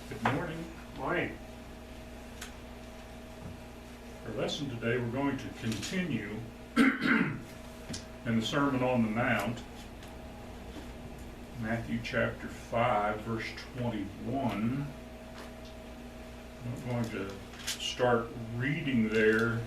Good morning. Morning. Our lesson today, we're going to continue in the Sermon on the Mount, Matthew chapter 5, verse 21. I'm going to start reading there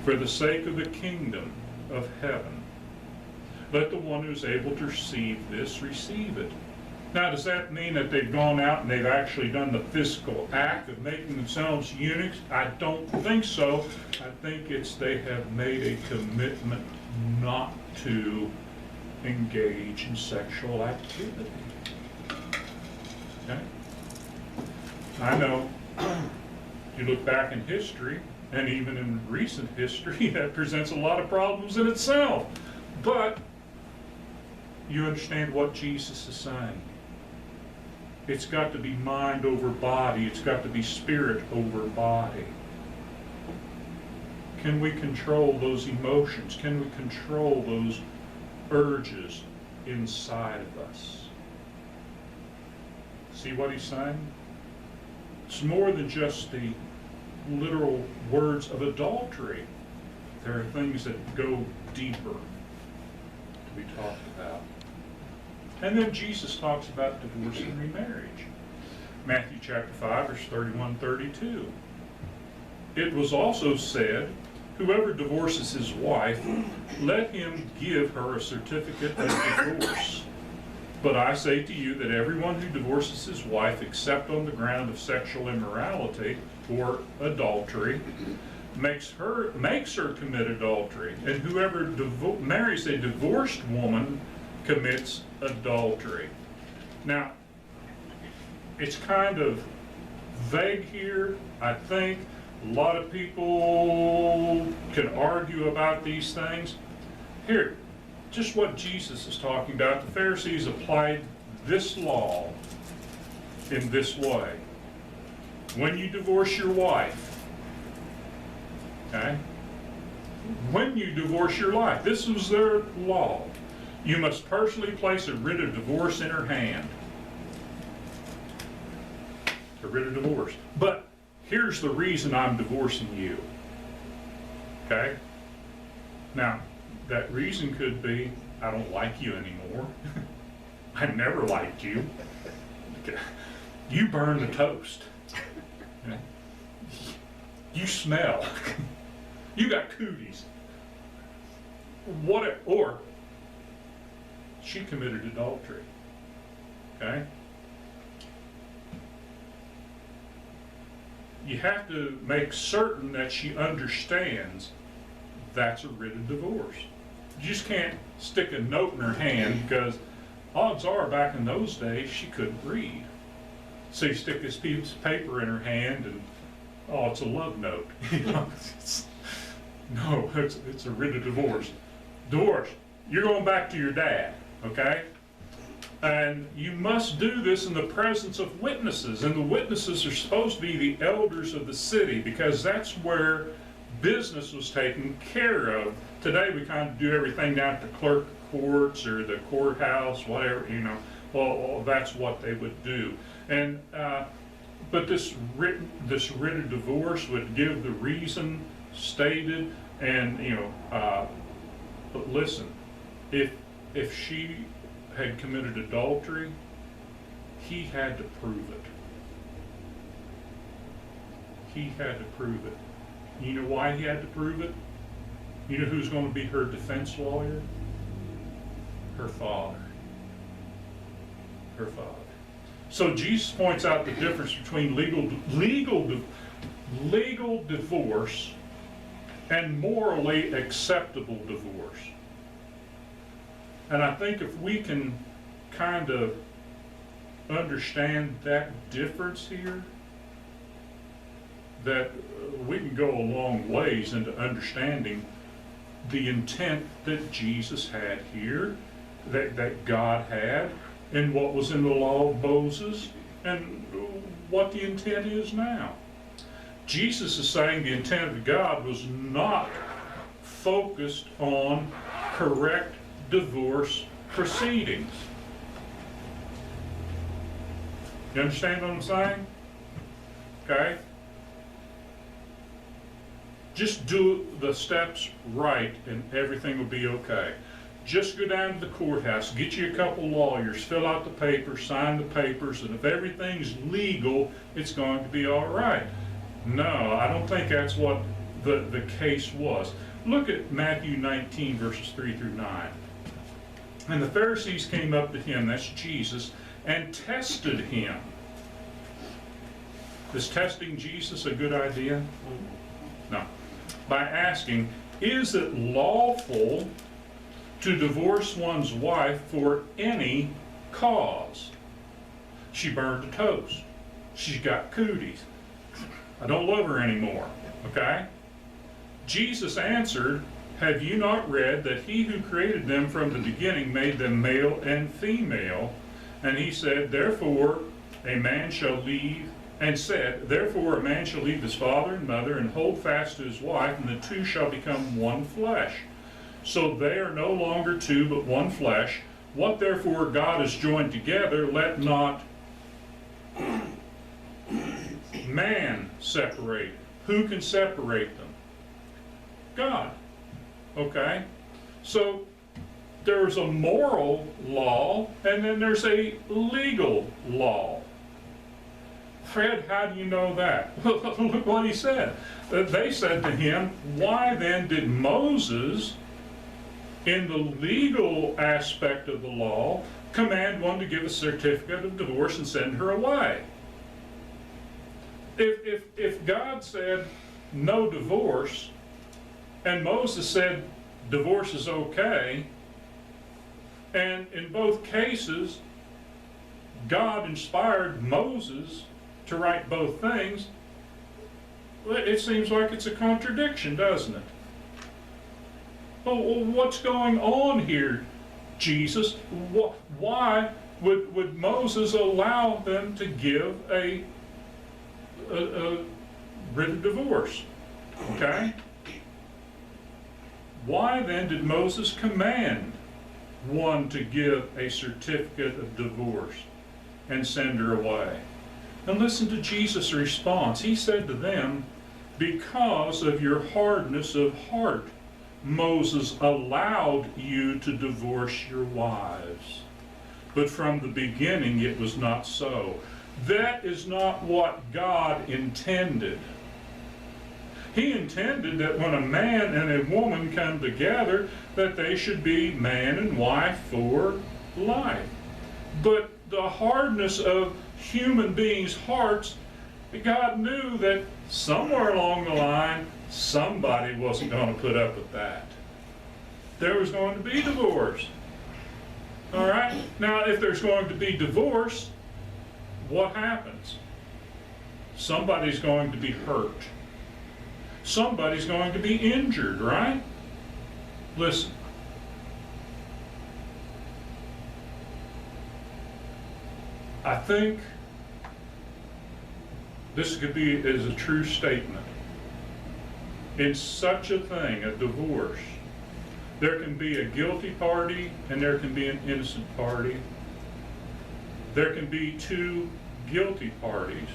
for the sake of the kingdom of heaven. Let the one who's able to receive this receive it. Now, does that mean that they've gone out and they've actually done the physical act of making themselves eunuchs? I don't think so. I think it's they have made a commitment not to engage in sexual activity. Okay? I know you look back in history, and even in recent history, that presents a lot of problems in itself. But you understand what Jesus is saying. It's got to be mind over body. It's got to be spirit over body. Can we control those emotions? Can we control those urges inside of us? See what he's saying? It's more than just the literal words of adultery. There are things that go deeper to be talked about. And then Jesus talks about divorce and remarriage. Matthew chapter 5, verse 31, 32. It was also said, whoever divorces his wife, let him give her a certificate of divorce. But I say to you that everyone who divorces his wife except on the ground of sexual immorality or adultery makes her commit adultery. And whoever marries a divorced woman commits adultery. Now, it's kind of vague here. I think a lot of people can argue about these things. Here, just what Jesus is talking about. The Pharisees applied this law in this way. When you divorce your wife, okay? When you divorce your wife, this was their law. You must personally place a writ of divorce in her hand. A writ of divorce. But here's the reason I'm divorcing you. Okay? Now, that reason could be, I don't like you anymore. I never liked you. You burn the toast. You smell. You got cooties. Or she committed adultery. Okay? You have to make certain that she understands that's a writ of divorce. You just can't stick a note in her hand, because odds are back in those days she couldn't read. So you stick this piece of paper in her hand and, oh, it's a love note. No, it's a writ of divorce. Divorce. You're going back to your dad, okay? And you must do this in the presence of witnesses. And the witnesses are supposed to be the elders of the city, because that's where business was taken care of. Today we kind of do everything down at the clerk of courts or the courthouse, whatever, well, that's what they would do. And but this writ of divorce would give the reason stated, and but listen, if she had committed adultery, he had to prove it. He had to prove it. You know why he had to prove it? You know who's going to be her defense lawyer? Her father. Her father. So Jesus points out the difference between legal divorce and morally acceptable divorce. And I think if we can kind of understand that difference here, that we can go a long ways into understanding the intent that Jesus had here, that God had, and what was in the law of Moses, and what the intent is now. Jesus is saying the intent of God was not focused on correct divorce proceedings. You understand what I'm saying? Okay? Just do the steps right and everything will be okay. Just go down to the courthouse, get you a couple lawyers, fill out the papers, sign the papers, and if everything's legal, it's going to be all right. No, I don't think that's what the case was. Look at Matthew 19, verses 3 through 9. And the Pharisees came up to him, that's Jesus, and tested him. Is testing Jesus a good idea? No. By asking, is it lawful to divorce one's wife for any cause? She burned a toast. She's got cooties. I don't love her anymore. Okay? Jesus answered, have you not read that he who created them from the beginning made them male and female? And he said, therefore a man shall leave, and said, therefore a man shall leave his father and mother and hold fast to his wife, and the two shall become one flesh. So they are no longer two, but one flesh. What therefore God has joined together, let not man separate. Who can separate them? God. Okay? So there's a moral law, and then there's a legal law. Fred, how do you know that? Look what he said. They said to him, why then did Moses, in the legal aspect of the law, command one to give a certificate of divorce and send her away? If God said no divorce, and Moses said divorce is okay, and in both cases God inspired Moses to write both things, well, it seems like it's a contradiction, doesn't it? Well, what's going on here, Jesus? Why would Moses allow them to give a writ of divorce? Okay? Why then did Moses command one to give a certificate of divorce and send her away? And listen to Jesus' response. He said to them, because of your hardness of heart, Moses allowed you to divorce your wives. But from the beginning it was not so. That is not what God intended. He intended that when a man and a woman come together, that they should be man and wife for life. But the hardness of human beings' hearts, God knew that somewhere along the line, somebody wasn't going to put up with that. There was going to be divorce. All right? Now, if there's going to be divorce, what happens? Somebody's going to be hurt. Somebody's going to be injured, right? Listen. I think this could be as a true statement. In such a thing, a divorce, there can be a guilty party and there can be an innocent party. There can be two guilty parties.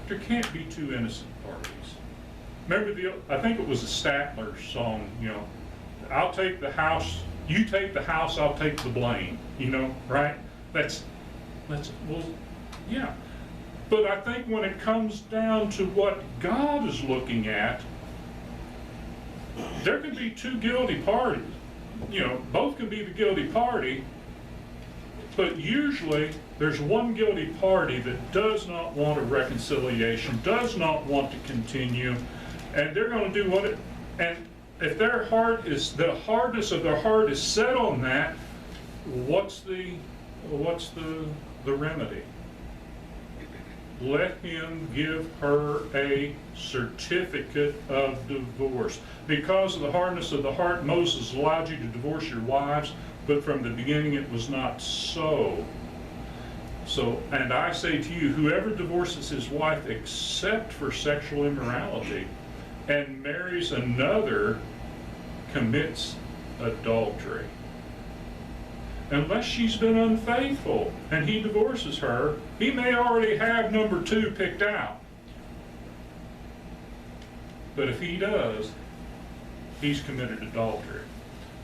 There can't be two innocent parties. Remember I think it was a Statler song, you know, I'll take the house, you take the house, I'll take the blame, you know, right? Well, yeah. But I think when it comes down to what God is looking at, there can be two guilty parties. You know, both can be the guilty party, but usually there's one guilty party that does not want a reconciliation, does not want to continue, and they're going to do what it, and if their heart is, the hardness of their heart is set on that, what's the remedy? Let him give her a certificate of divorce. Because of the hardness of the heart, Moses allowed you to divorce your wives, but from the beginning it was not so. So, and I say to you, whoever divorces his wife except for sexual immorality and marries another commits adultery. Unless she's been unfaithful and he divorces her, he may already have number two picked out. But if he does, he's committed adultery.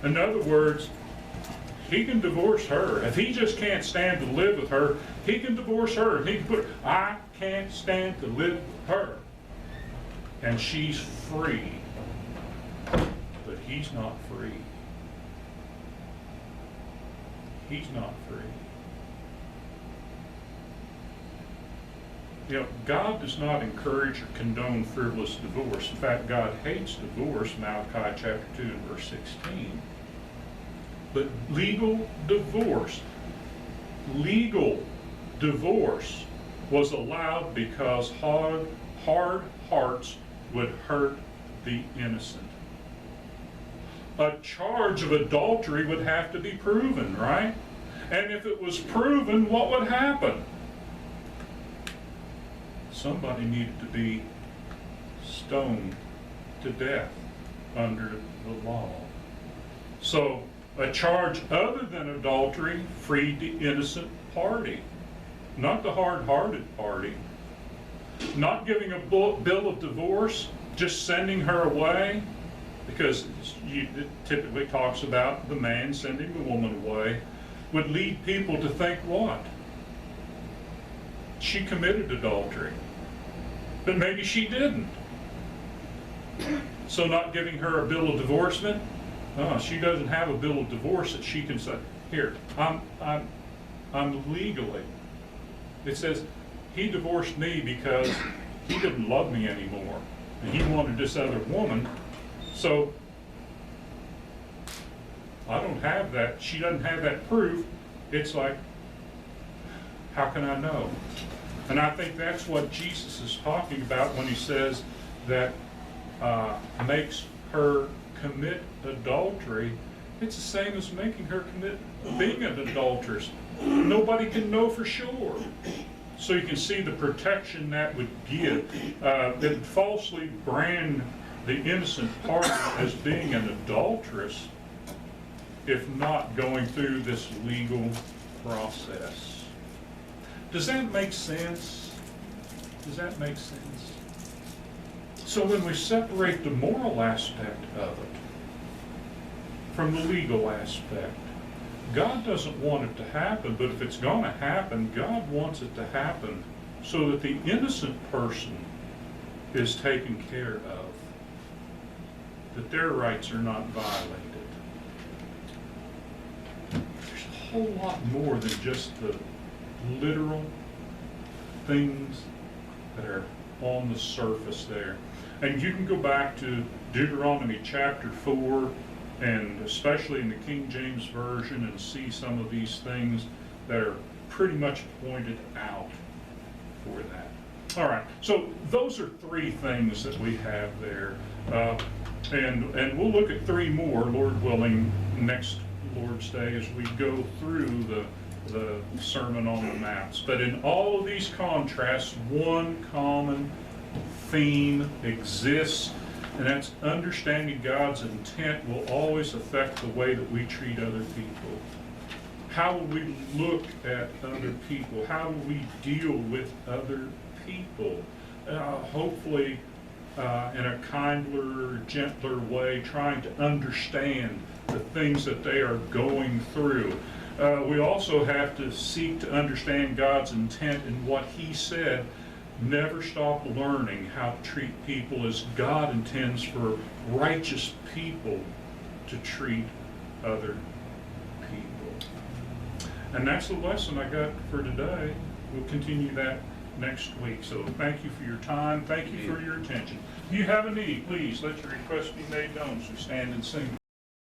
In other words, he can divorce her. If he just can't stand to live with her, he can divorce her. He can put, I can't stand to live with her. And she's free, but he's not free. He's not free. You know, God does not encourage or condone frivolous divorce. In fact, God hates divorce, Malachi chapter 2 and verse 16. But legal divorce was allowed because hard hearts would hurt the innocent. A charge of adultery would have to be proven, right? And if it was proven, what would happen? Somebody needed to be stoned to death under the law. So a charge other than adultery freed the innocent party, not the hard-hearted party. Not giving a bill of divorce, just sending her away, because it typically talks about the man sending the woman away, would lead people to think what? She committed adultery. But maybe she didn't. So not giving her a bill of divorcement, she doesn't have a bill of divorce that she can say, here, I'm legally. It says, he divorced me because he didn't love me anymore. And he wanted this other woman. So I don't have that. She doesn't have that proof. It's like, how can I know? And I think that's what Jesus is talking about when he says that makes her commit adultery. It's the same as making her commit being an adulteress. Nobody can know for sure. So you can see the protection that would give. That would falsely brand the innocent party as being an adulteress if not going through this legal process. Does that make sense? Does that make sense? So when we separate the moral aspect of it from the legal aspect, God doesn't want it to happen, but if it's going to happen, God wants it to happen so that the innocent person is taken care of, that their rights are not violated. There's a whole lot more than just the literal things that are on the surface there. And you can go back to Deuteronomy chapter 4, and especially in the King James Version, and see some of these things that are pretty much pointed out for that. All right, so those are three things that we have there. And we'll look at three more, Lord willing, next Lord's Day as we go through the Sermon on the Mount. But in all of these contrasts, one common theme exists, and that's understanding God's intent will always affect the way that we treat other people. How will we look at other people? How will we deal with other people? Hopefully in a kinder, gentler way, trying to understand the things that they are going through. We also have to seek to understand God's intent in what He said. Never stop learning how to treat people as God intends for righteous people to treat other people. And that's the lesson I got for today. We'll continue that next week. So thank you for your time. Thank you for your attention. If you have a need, please let your request be made known as we stand and sing.